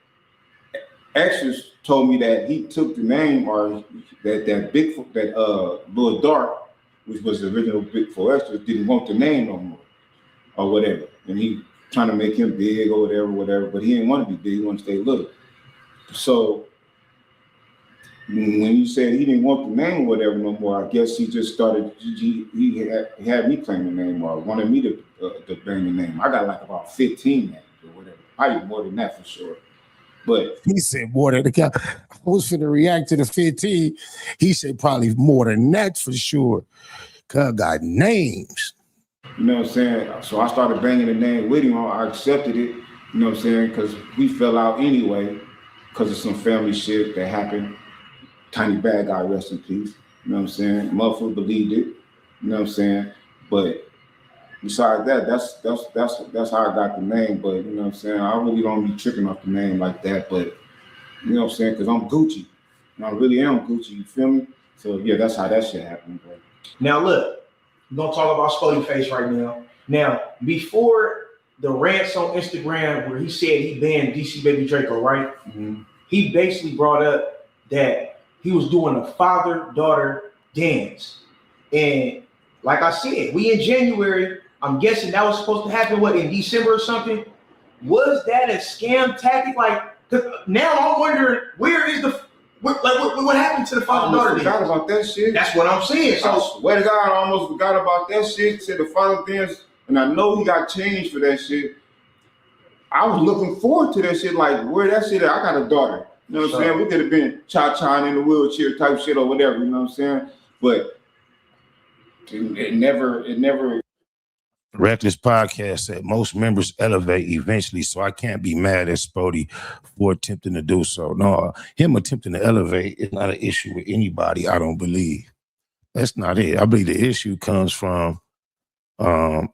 Extras told me that he took the name or that Lil Dark, which was the original Big 4 Extras, didn't want the name no more or whatever. And he trying to make him big or whatever, but he didn't want to be big, he wanted to stay little. So when you said he didn't want the name or whatever no more, I guess he just started, he had me claim the name or wanted me to bring the name. I got like about 15 names or whatever, probably more than that for sure. But he said more than I was finna react to the 15. He said probably more than that for sure. Cuz I got names. You know what I'm saying? So I started banging the name with him. I accepted it, you know what I'm saying? Because we fell out anyway because of some family shit that happened. Tiny Bad Guy, rest in peace. You know what I'm saying? Motherfucker believed it. You know what I'm saying? But besides that, that's how I got the name. But you know what I'm saying? I really don't be tripping off the name like that. But you know what I'm saying? Because I'm Gucci. And I really am Gucci, you feel me? So yeah, that's how that shit happened, bro. Now look, we're gonna talk about Spoety Face right now. Now, before the rants on Instagram where he said he banned DC Baby Draco, right? Mm-hmm. He basically brought up that he was doing a father-daughter dance. And like I said, we in January, I'm guessing that was supposed to happen, in December or something? Was that a scam tactic? Now I'm wondering, where is what happened to the father-daughter dance? I forgot about that shit. That's what I'm saying. So, I swear to God, I almost forgot about that shit. Said the father dance, and I know he got changed for that shit. I was looking forward to that shit, like where that shit at? I got a daughter. You know what I'm saying? We could have been cha-cha in the wheelchair type shit or whatever, you know what I'm saying? But it never. Reckless Podcast said most members elevate eventually, so I can't be mad at Spoety for attempting to do so. No, him attempting to elevate is not an issue with anybody, I don't believe. That's not it. I believe the issue comes from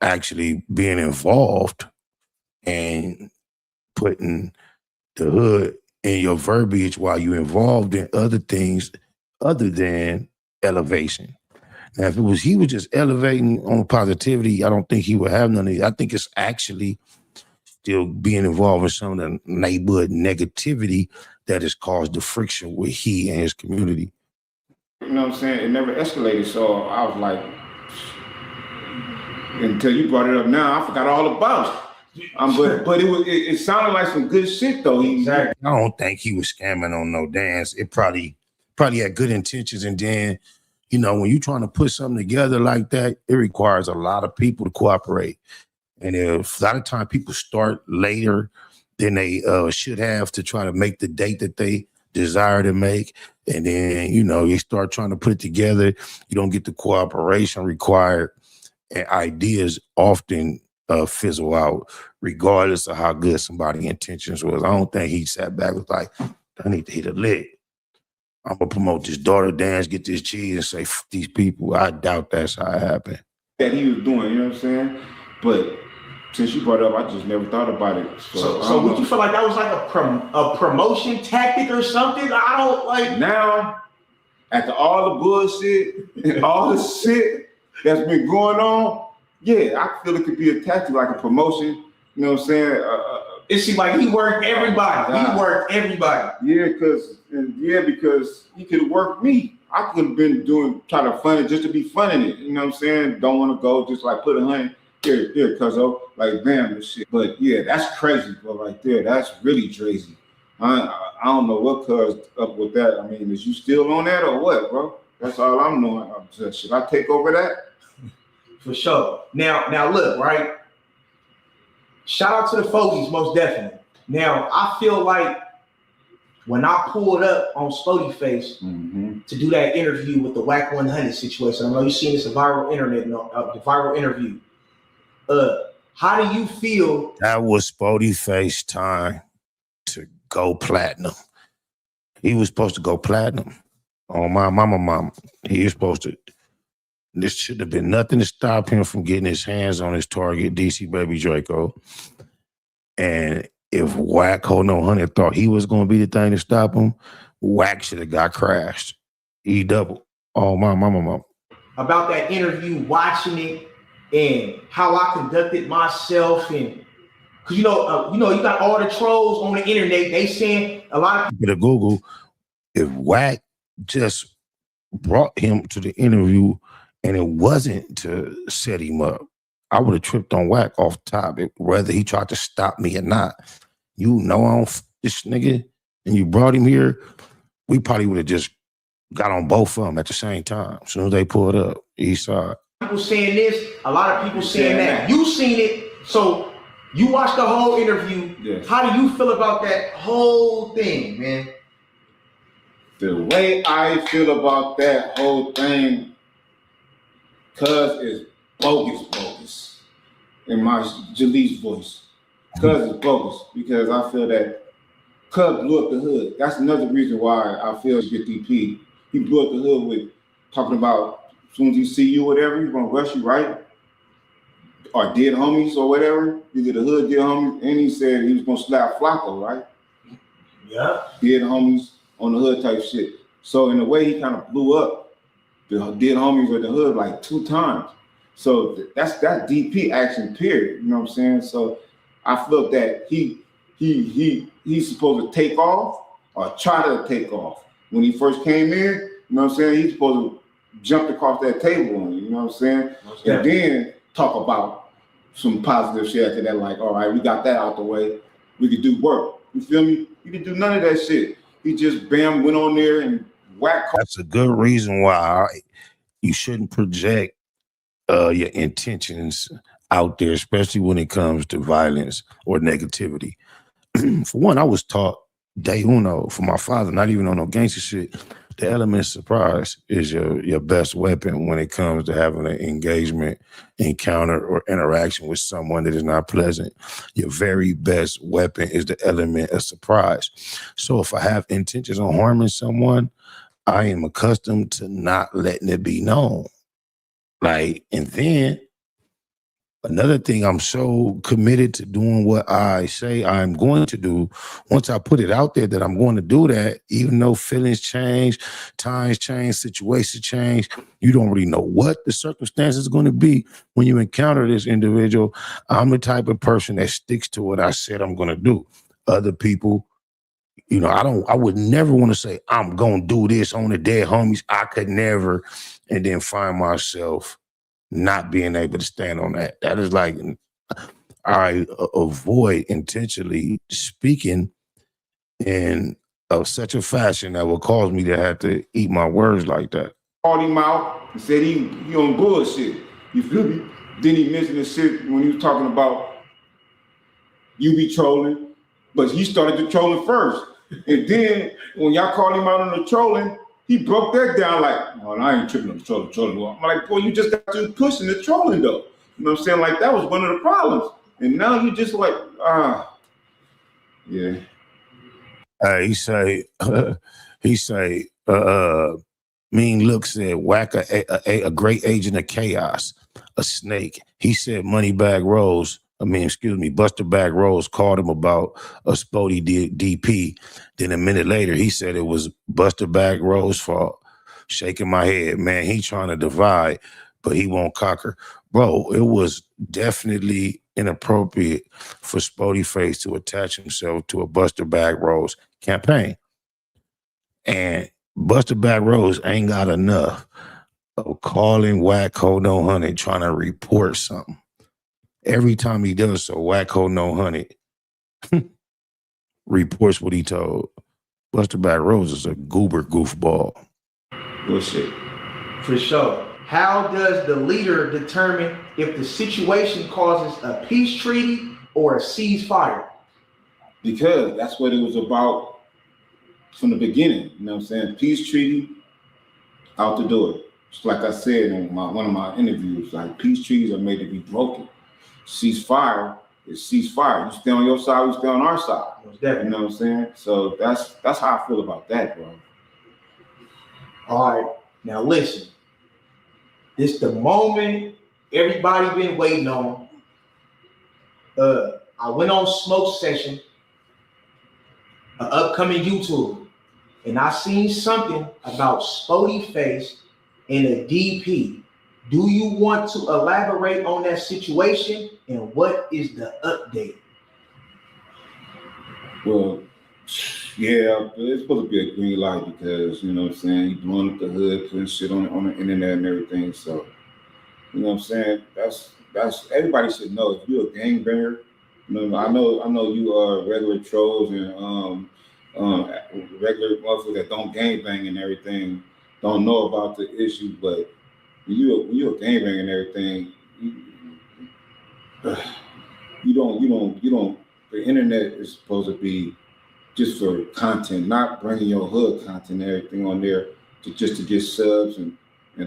actually being involved and putting the hood in your verbiage while you're involved in other things other than elevation. Now, if he was just elevating on positivity, I don't think he would have none of it. I think it's actually still being involved in some of the neighborhood negativity that has caused the friction with he and his community. You know what I'm saying? It never escalated, so I was like, until you brought it up now, I forgot all about it. But it sounded like some good shit though. I don't think he was scamming on no dance. It probably had good intentions, and then when you're trying to put something together like that, it requires a lot of people to cooperate. And if a lot of times people start later than they should have to try to make the date that they desire to make, and then you start trying to put it together, you don't get the cooperation required, and ideas often fizzle out, regardless of how good somebody's intentions was. I don't think he sat back and was like, I need to hit a lick. I'm gonna promote this daughter dance, get this cheese, and say F these people. I doubt that's how it happened. That he was doing, you know what I'm saying? But since you brought it up, I just never thought about it. So would you feel like that was like a promotion tactic or something? I don't like. Now, after all the bullshit and all the shit that's been going on, yeah, I feel it could be a tactic, like a promotion. You know what I'm saying? It seemed like he worked everybody. He worked everybody. Yeah, because he could have worked me. I could have been trying to fund it just to be funding it. You know what I'm saying? Don't want to go, just like put 100 here, cuzzo, like bam and shit. But yeah, that's crazy, bro, right there. That's really crazy. I don't know what caused up with that. I mean, is you still on that or what, bro? That's all I'm knowing. Should I take over that? For sure. Now look, right? Shout out to the Fogies, most definitely. Now, I feel like when I pulled up on Spoety Face to do that interview with the WAC 100 situation, I know you've seen this viral interview. How do you feel? That was Spoety Face time to go platinum. He was supposed to go platinum on my mama. He was supposed to. This should have been nothing to stop him from getting his hands on his target, DC Baby Draco. And if WAC Hold On 100 thought he was going to be the thing to stop him, WAC should have got crashed. He doubled. Oh, my mama. About that interview, watching it, and how I conducted myself, and because you got all the trolls on the internet. They saying a lot of people to Google. If WAC just brought him to the interview and it wasn't to set him up, I would have tripped on WAC off top, whether he tried to stop me or not. You know, I don't this nigga, and you brought him here, we probably would have just got on both of them at the same time. As soon as they pulled up, he saw it. People saying this, a lot of people saying that. You seen it, so you watched the whole interview. Yes. How do you feel about that whole thing, man? The way I feel about that whole thing, cuz is bogus in my Jalees voice. Cuz is bogus because I feel that cuz blew up the hood. That's another reason why I feel get DP. He blew up the hood with talking about as soon as he see you, whatever, he's gonna rush you, right? Or dead homies or whatever. Either the hood dead homies, and he said he was gonna slap Flacco, right? Yeah. Dead homies on the hood type shit. So in a way, he kind of blew up the dead homies or the hood like 2 times. So that's DP action, period. You know what I'm saying? So I feel that he's supposed to take off or try to take off. When he first came in, you know what I'm saying? He's supposed to jump across that table on you, you know what I'm saying? And then talk about some positive shit after that, like, all right, we got that out the way. We could do work. You feel me? He didn't do none of that shit. He just bam went on there and whacked. That's a good reason why you shouldn't project your intentions out there, especially when it comes to violence or negativity. For one, I was taught day uno from my father, not even on no gangster shit. The element of surprise is your best weapon when it comes to having an engagement, encounter, or interaction with someone that is not pleasant. Your very best weapon is the element of surprise. So if I have intentions on harming someone, I am accustomed to not letting it be known. Like, and then another thing, I'm so committed to doing what I say I'm going to do. Once I put it out there that I'm going to do that, even though feelings change, times change, situations change, you don't really know what the circumstances are going to be when you encounter this individual. I'm the type of person that sticks to what I said I'm going to do. Other people, you know, I would never want to say, I'm going to do this on the dead homies. I could never, and then find myself not being able to stand on that. That is like, I avoid intentionally speaking in such a fashion that will cause me to have to eat my words like that. Called him out and said he on bullshit. You feel me? Then he mentioned the shit when he was talking about you be trolling, but he started the trolling first. And then when y'all called him out on the trolling, he broke that down like, oh, I ain't tripping on the trolling. I'm like, boy, you just got to pushing the trolling though. You know what I'm saying? Like that was one of the problems. And now you just like, yeah. He say, Mean Look said, whack a great agent of chaos, a snake. He said Buster Bag Rose called him about a Spoety DP. Then a minute later, he said it was Buster Bag Rose's fault. Shaking my head, man, he trying to divide, but he won't conquer. Bro, it was definitely inappropriate for Spoety Face to attach himself to a Buster Bag Rose campaign. And Buster Bag Rose ain't got enough of calling Wacko No Honey trying to report something. Every time he does so, Wacko No Honey reports what he told. Buster Bag Rose is a goober goofball. Bullshit. For sure. How does the leader determine if the situation causes a peace treaty or a ceasefire? Because that's what it was about from the beginning. You know what I'm saying? Peace treaty, out the door. Just like I said in one of my interviews, like peace treaties are made to be broken. Ceasefire is ceasefire. You stay on your side, we stay on our side. You know what I'm saying? So that's how I feel about that, bro. All right, now listen. This the moment everybody been waiting on. I went on Smoke Session, an upcoming YouTube, and I seen something about Spoety Face and a DP. Do you want to elaborate on that situation and what is the update? Well, yeah, it's supposed to be a green light because, you know what I'm saying, you blowing up the hood, putting shit on the internet and everything. So, you know what I'm saying? That's everybody should know. If you're a gangbanger, you know, I know you are regular trolls and regular motherfuckers that don't gangbang and everything, don't know about the issue, but when you're a gangbanger and everything, you don't. The internet is supposed to be just for content, not bringing your hood content and everything on there to get subs and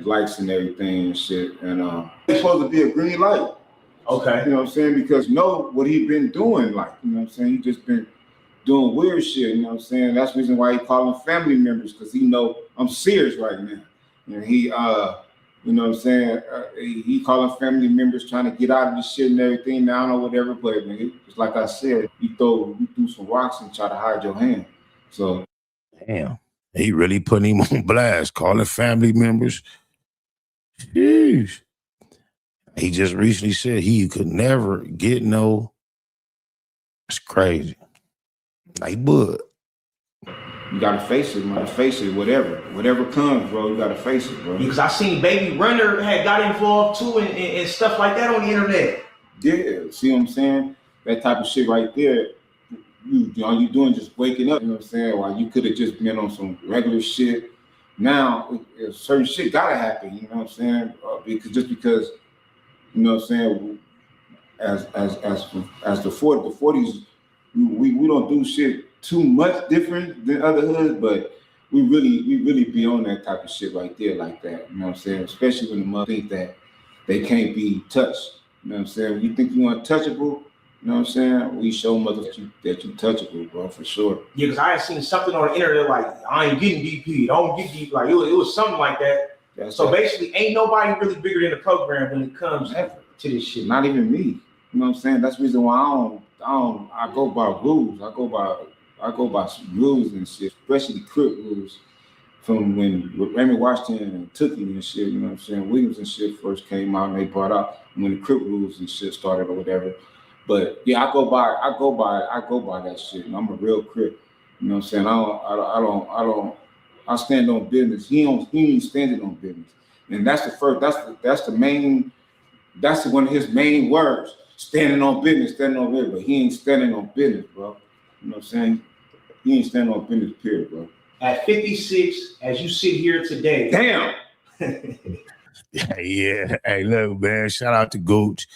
likes and everything and shit. And it's supposed to be a green light. Okay. You know what I'm saying? Because you know what he been doing, like, you know what I'm saying? He just been doing weird shit, you know what I'm saying? That's the reason why he calling family members, because he know I'm serious right now. And he you know what I'm saying? He calling family members trying to get out of this shit and everything now or whatever. But just like I said, you threw some rocks and try to hide your hand. So, damn, he really putting him on blast, calling family members. Jeez. He just recently said he could never get no. It's crazy. Like, but you gotta face it, man. Face it, whatever comes, bro. You gotta face it, bro. Because I seen Baby Runner had got involved too and stuff like that on the internet. Yeah, see what I'm saying? That type of shit right there. All you doing just waking up. You know what I'm saying? While you could have just been on some regular shit. Now, certain shit gotta happen. You know what I'm saying? Because you know what I'm saying. As the 40s, we don't do shit too much different than other hoods, but we really be on that type of shit right there like that. You know what I'm saying? Especially when the mother think that they can't be touched. You know what I'm saying? When you think you untouchable, you know what I'm saying? We show mothers that you touchable, bro, for sure. Yeah, because I had seen something on the internet like, I ain't getting DP, don't get DP. Like, it was something like that. So basically, ain't nobody really bigger than the program when it comes to this shit. Not even me. You know what I'm saying? That's the reason why I go by rules. I go by some rules and shit, especially Crip rules from when Remy Washington and Tookie and shit, you know what I'm saying? Williams and shit first came out and they brought out when the Crip rules and shit started or whatever. But yeah, I go by that shit. And I'm a real Crip. You know what I'm saying? I stand on business. He ain't standing on business. And that's one of his main words. Standing on business, but he ain't standing on business, bro. You know what I'm saying? He ain't standing on business, period, bro. At 56, as you sit here today. Damn. Yeah. Hey, look, man. Shout out to Gooch.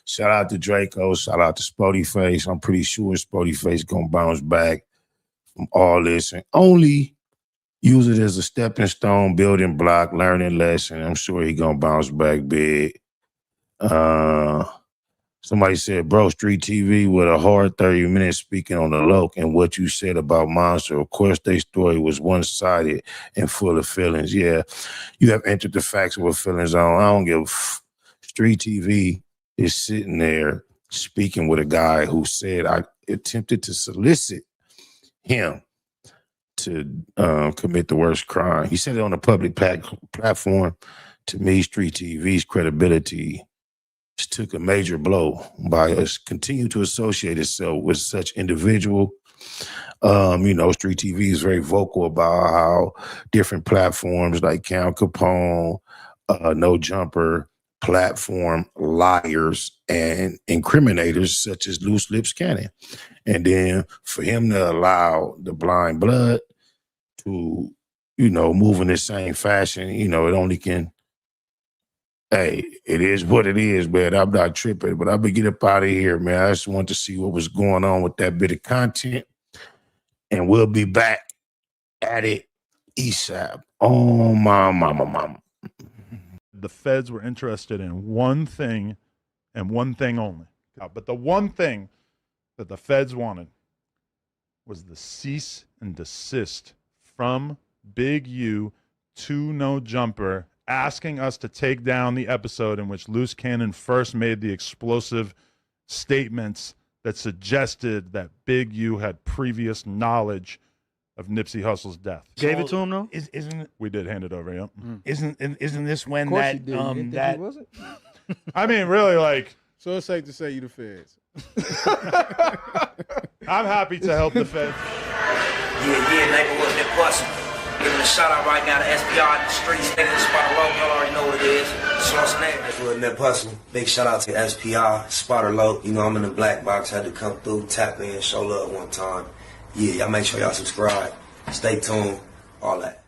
Shout out to Draco. Shout out to Spoety Face. I'm pretty sure Spoety Face gonna bounce back from all this and only use it as a stepping stone, building block, learning lesson. I'm sure he gonna bounce back big. Somebody said, bro, Street TV with a hard 30 minutes speaking on the loc and what you said about Monster. Of course, their story was one-sided and full of feelings. Yeah, you have entered the facts with feelings on. I don't give Street TV is sitting there speaking with a guy who said I attempted to solicit him to commit the worst crime. He said it on a public platform. To me, Street TV's credibility took a major blow by us continue to associate itself with such individual. Street TV is very vocal about how different platforms like Count Capone, No Jumper, platform liars and incriminators such as Loose Lips Cannon. And then for him to allow the Blind Blood to, move in the same fashion, it only can, hey, it is what it is, man. I'm not tripping, but I'm going to get up out of here, man. I just want to see what was going on with that bit of content. And we'll be back at it ASAP. Oh, my mama. The feds were interested in one thing and one thing only. But the one thing that the feds wanted was the cease and desist from Big U to No Jumper, asking us to take down the episode in which Loose Cannon first made the explosive statements that suggested that Big U had previous knowledge of Nipsey Hussle's death. Gave it to him though? Isn't We did hand it over, yep. isn't this when Of course that you did. You didn't think that he wasn't? I mean, really, like, So it's safe to say you the feds. I'm happy to help the feds. Yeah, neighborhood that bustin'. Giving a shout out right now to SPR in the streets, nigga, the spot low, y'all already know what it is. Source name. Neighborhood Net Hustle. Big shout out to SPR, Spotter Low. I'm in the black box, had to come through, tap in, show love one time. Yeah, y'all make sure y'all subscribe. Stay tuned, all that.